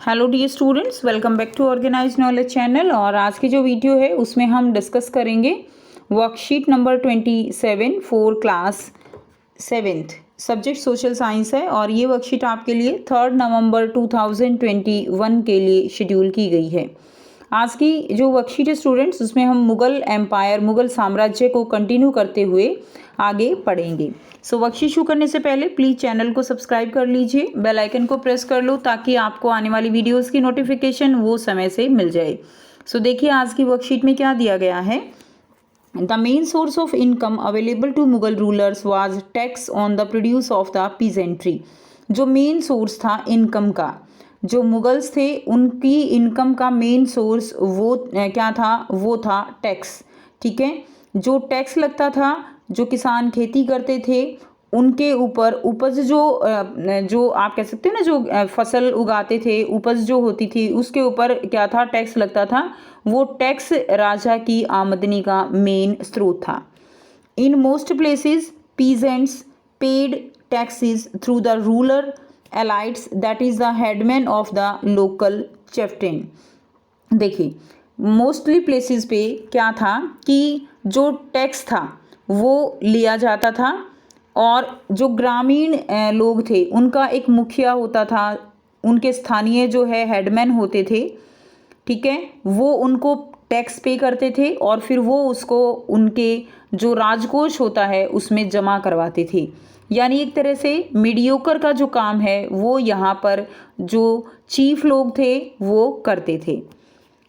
Hello dear students, welcome back to organize knowledge channel. और आज की जो वीडियो है उसमें हम डिस्कस करेंगे worksheet number 27 for class 7th, subject social science है। और ये वर्कशीट आपके लिए 3 नवंबर 2021 के लिए शेड्यूल की गई है। आज की जो वर्कशीट है स्टूडेंट्स, उसमें हम मुगल एम्पायर, मुगल साम्राज्य को कंटिन्यू करते हुए आगे पढ़ेंगे। सो वर्कशीट शुरू करने से पहले प्लीज़ चैनल को सब्सक्राइब कर लीजिए, बेल आइकन को प्रेस कर लो ताकि आपको आने वाली वीडियोस की नोटिफिकेशन वो समय से मिल जाए। सो देखिए आज की वर्कशीट में क्या दिया गया है। The main source of income available to Mughal rulers was tax on the produce of the peasantry. जो मेन सोर्स था इनकम का, जो मुगल्स थे उनकी इनकम का मेन सोर्स वो क्या था, वो था टैक्स। ठीक है, जो टैक्स लगता था, जो किसान खेती करते थे उनके ऊपर उपज जो आप कह सकते हो ना, जो फसल उगाते थे, उपज जो होती थी उसके ऊपर क्या था, टैक्स लगता था। वो टैक्स राजा की आमदनी का मेन स्रोत था। In most places peasants paid taxes through the ruler elites, that is the headman of the local chieftain. देखिए मोस्टली प्लेसेस पे क्या था कि जो टैक्स था वो लिया जाता था, और जो ग्रामीण लोग थे उनका एक मुखिया होता था, उनके स्थानीय जो है हेडमैन होते थे। ठीक है, वो उनको टैक्स पे करते थे और फिर वो उसको उनके जो राजकोष होता है उसमें जमा करवाते थे। यानी एक तरह से मीडियोकर का जो काम है वो यहाँ पर जो चीफ लोग थे वो करते थे।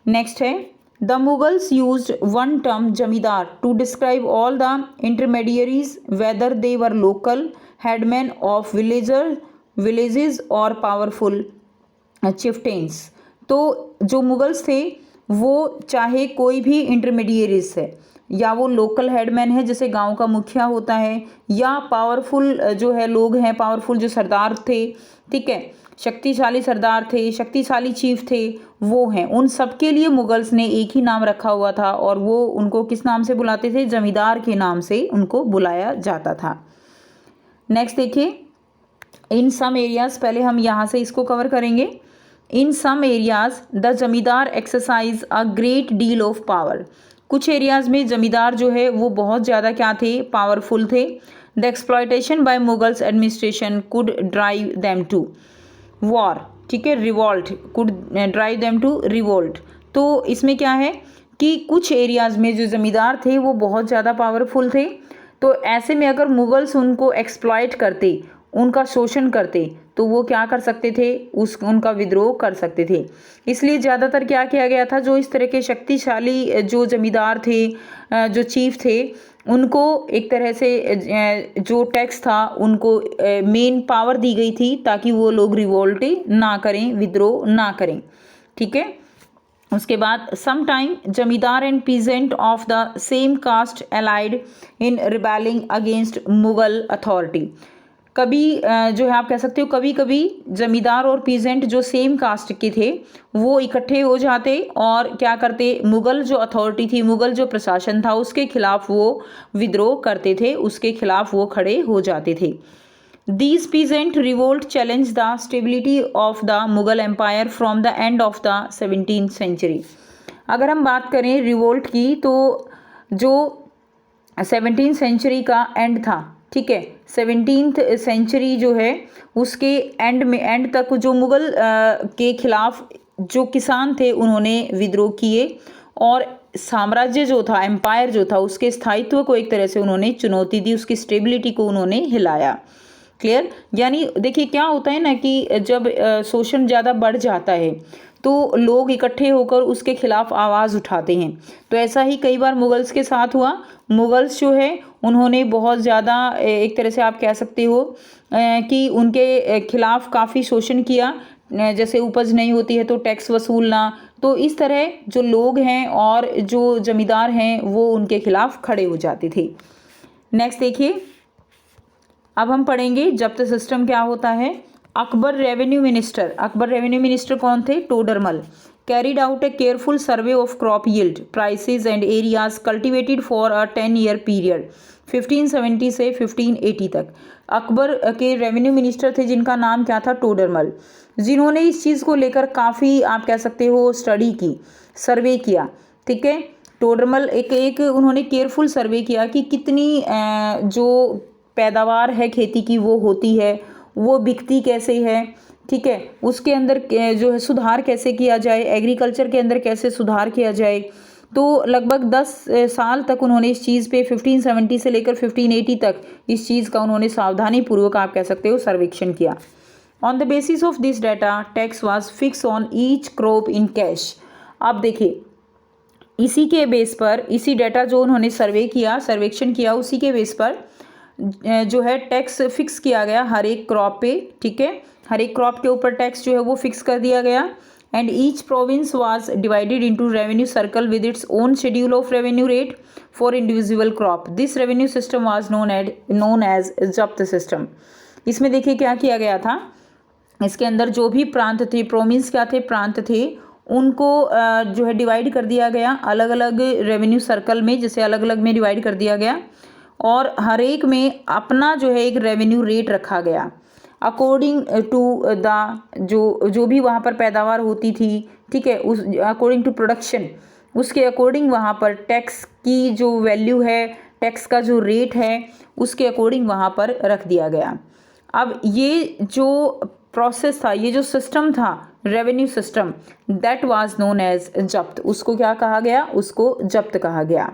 नेक्स्ट है, the Mughals used one term zamindar to describe all the intermediaries whether they were local headman of villages और पावरफुल चिफ्टेन्स। तो जो मुगल्स थे वो चाहे कोई भी इंटरमीडियरीज है, या वो लोकल हेडमैन है जैसे गांव का मुखिया होता है, या पावरफुल जो है लोग हैं, पावरफुल जो सरदार थे, ठीक है, शक्तिशाली सरदार थे, शक्तिशाली चीफ थे, वो हैं। उन सब के लिए मुगल्स ने एक ही नाम रखा हुआ था और वो उनको किस नाम से बुलाते थे, जमींदार के नाम से उनको बुलाया जाता था। नेक्स्ट देखिए, इन सम एरियाज, पहले हम यहाँ से इसको कवर करेंगे। इन सम एरियाज द जमींदार exercise a great deal of power. कुछ एरियाज में जमींदार जो है वो बहुत ज़्यादा क्या थे, पावरफुल थे। The exploitation by Mughals administration could drive them to war, ठीक है, revolt, could drive them to revolt. तो इसमें क्या है कि कुछ एरियाज में जो जमींदार थे वो बहुत ज़्यादा पावरफुल थे, तो ऐसे में अगर मुगल्स उनको एक्सप्लॉयट करते, उनका शोषण करते, तो वो क्या कर सकते थे, उनका विद्रोह कर सकते थे। इसलिए ज़्यादातर क्या किया गया था, जो इस तरह के शक्तिशाली जो जमींदार थे, जो चीफ थे, उनको एक तरह से जो टैक्स था उनको मेन पावर दी गई थी ताकि वो लोग रिवोल्ट ना करें, विद्रोह ना करें। ठीक है, उसके बाद some time zamindar and peasant of the same caste allied in rebelling against Mughal authority. कभी जो है आप कह सकते हो, कभी कभी जमींदार और पीजेंट जो सेम कास्ट के थे वो इकट्ठे हो जाते और क्या करते, मुगल जो अथॉरिटी थी, मुगल जो प्रशासन था उसके खिलाफ वो विद्रोह करते थे, उसके खिलाफ वो खड़े हो जाते थे। These peasant revolt challenged the stability of the Mughal Empire from the end of the 17th century। अगर हम बात करें रिवोल्ट की, तो जो 17th सेंचुरी का एंड था, ठीक है, 17th सेंचुरी जो है उसके एंड तक जो मुगल के खिलाफ जो किसान थे उन्होंने विद्रोह किए और साम्राज्य जो था, एम्पायर जो था, उसके स्थायित्व को एक तरह से उन्होंने चुनौती दी, उसकी स्टेबिलिटी को उन्होंने हिलाया। क्लियर, यानी देखिए क्या होता है ना कि जब शोषण ज़्यादा बढ़ जाता है तो लोग इकट्ठे होकर उसके खिलाफ आवाज़ उठाते हैं। तो ऐसा ही कई बार मुगल्स के साथ हुआ। मुगल्स जो है उन्होंने बहुत ज़्यादा एक तरह से आप कह सकते हो कि उनके खिलाफ काफ़ी शोषण किया, जैसे उपज नहीं होती है तो टैक्स वसूलना। तो इस तरह जो लोग हैं और जो जमींदार हैं वो उनके खिलाफ खड़े हो जाते थे। नेक्स्ट देखिए, अब हम पढ़ेंगे जब्त सिस्टम क्या होता है। Akbar revenue minister, Akbar revenue minister कौन थे, Todarmal. carried out a careful survey of crop yield, prices and areas cultivated for a 10-year period 1570 से 1580 तक। अकबर के रेवेन्यू मिनिस्टर थे जिनका नाम क्या था, टोडरमल, जिन्होंने इस चीज़ को लेकर काफ़ी आप कह सकते हो स्टडी की, सर्वे किया। ठीक है, टोडरमल एक उन्होंने केयरफुल सर्वे किया कि कितनी जो पैदावार है खेती की वो होती है, वो बिकती कैसे है। ठीक है, उसके अंदर जो है सुधार कैसे किया जाए, एग्रीकल्चर के अंदर कैसे सुधार किया जाए। तो लगभग 10 साल तक उन्होंने इस चीज़ पे 1570 से लेकर 1580 तक इस चीज़ का उन्होंने सावधानी पूर्वक आप कह सकते हो सर्वेक्षण किया। On the basis of this data tax was fix on each crop in cash. अब देखिए, इसी के बेस पर, इसी डाटा जो उन्होंने सर्वेक्षण किया उसी के बेस पर जो है टैक्स फिक्स किया गया हर एक क्रॉप पे। ठीक है, हर एक क्रॉप के ऊपर टैक्स जो है वो फिक्स कर दिया गया। And each province was divided into revenue circle with its own schedule of revenue rate for individual crop. This revenue system was known as zabt system. इसमें देखिए क्या किया गया था, इसके अंदर जो भी प्रांत थे, प्रोविंस क्या थे, प्रांत थे, उनको जो है डिवाइड कर दिया गया अलग अलग रेवेन्यू सर्कल में, जैसे अलग अलग में डिवाइड कर दिया गया और हर एक में अपना जो है एक रेवेन्यू रेट रखा गया अकॉर्डिंग टू द जो भी वहाँ पर पैदावार होती थी। ठीक है, उस अकॉर्डिंग टू प्रोडक्शन, उसके अकॉर्डिंग वहाँ पर टैक्स की जो वैल्यू है, टैक्स का जो रेट है, उसके अकॉर्डिंग वहाँ पर रख दिया गया। अब ये जो प्रोसेस था, ये जो सिस्टम था revenue system, that was known as zabt. उसको क्या कहा गया, उसको जब्त कहा गया।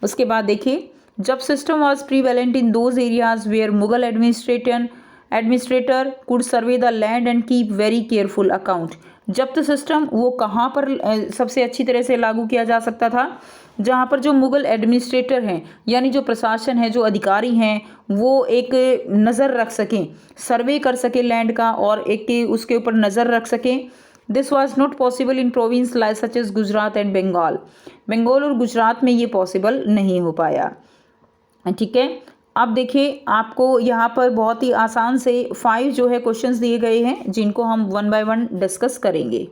उसके बाद देखिए, zabt system was prevalent in those areas where Mughal administrator could survey the land and keep very careful account. Zabt system वो कहाँ पर सबसे अच्छी तरह से लागू किया जा सकता था, जहाँ पर जो मुगल एडमिनिस्ट्रेटर हैं, यानी जो प्रशासन है, जो अधिकारी हैं, वो एक नज़र रख सकें, सर्वे कर सकें लैंड का और एक उसके ऊपर नज़र रख सकें। This was not possible in province like such as Gujarat and Bengal. Bengal और गुजरात में ये पॉसिबल नहीं हो पाया। ठीक है, अब देखिए आपको यहाँ पर बहुत ही आसान से 5 जो है क्वेश्चंस दिए गए हैं जिनको हम 1 बाय 1 डिस्कस करेंगे।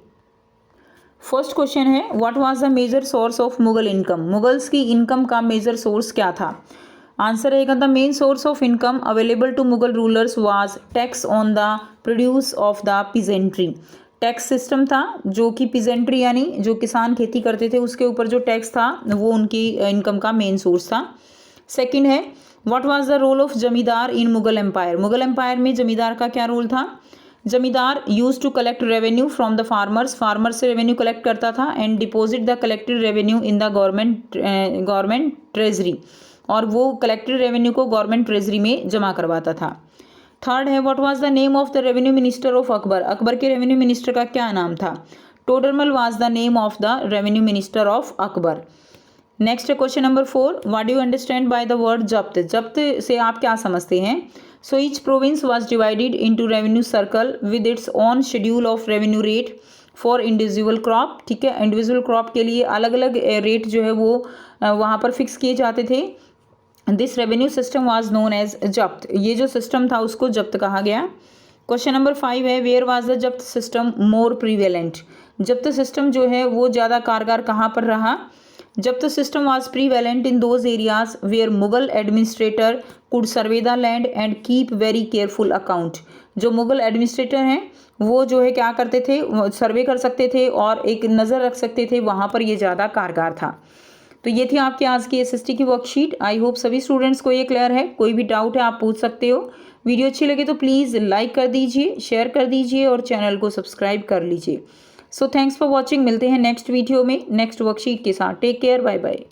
फर्स्ट क्वेश्चन है, what was the major source of Mughal income. Mughals की इनकम का मेजर सोर्स क्या था। आंसर रहेगा the main source of income available to Mughal rulers was tax on the produce of the peasantry. Tax system था जो कि peasantry यानी जो किसान खेती करते थे उसके ऊपर जो टैक्स था वो उनकी इनकम का मेन सोर्स था। सेकंड है, what was the role of zamindar in Mughal empire. Mughal empire में जमींदार का क्या रोल था। Zamindar use to collect revenue from the farmers, farmer से रेवेन्यू कलेक्ट करता था and deposit the collected revenue in the government treasury, और वो कलेक्टेड रेवेन्यू को गवर्नमेंट ट्रेजरी में जमा करवाता था। थर्ड है, what was the name of the revenue minister of Akbar. Akbar के रेवेन्यू मिनिस्टर का क्या नाम था। Todarmal was the name of the revenue minister of Akbar. Next question number 4, what do you understand by the word जब्त। जब्त से आप क्या समझते हैं। So each province was divided into revenue circle with its own schedule of revenue rate for individual crop. ठीक है, individual crop के लिए अलग अलग रेट जो है वो वहाँ पर फिक्स किए जाते थे। This revenue system was known as zabt. ये जो सिस्टम था उसको जब्त कहा गया। क्वेश्चन नंबर 5 है, where was the zabt system more prevalent. Zabt system जो है वो ज़्यादा कारगर कहाँ पर रहा। Zabt system was prevalent in those areas where Mughal administrator could survey the land and keep very careful account. जो मुगल एडमिनिस्ट्रेटर हैं वो जो है क्या करते थे, सर्वे कर सकते थे और एक नज़र रख सकते थे, वहाँ पर ये ज़्यादा कारगर था। तो ये थी आपकी आज की एसएसटी की वर्कशीट। आई होप सभी स्टूडेंट्स को ये क्लियर है। कोई भी डाउट है आप पूछ सकते हो। वीडियो अच्छी लगे तो प्लीज़ लाइक कर दीजिए, शेयर कर दीजिए और चैनल को सब्सक्राइब कर लीजिए। So thanks for watching. मिलते हैं नेक्स्ट वीडियो में नेक्स्ट वर्कशीट के साथ। Take care, bye bye.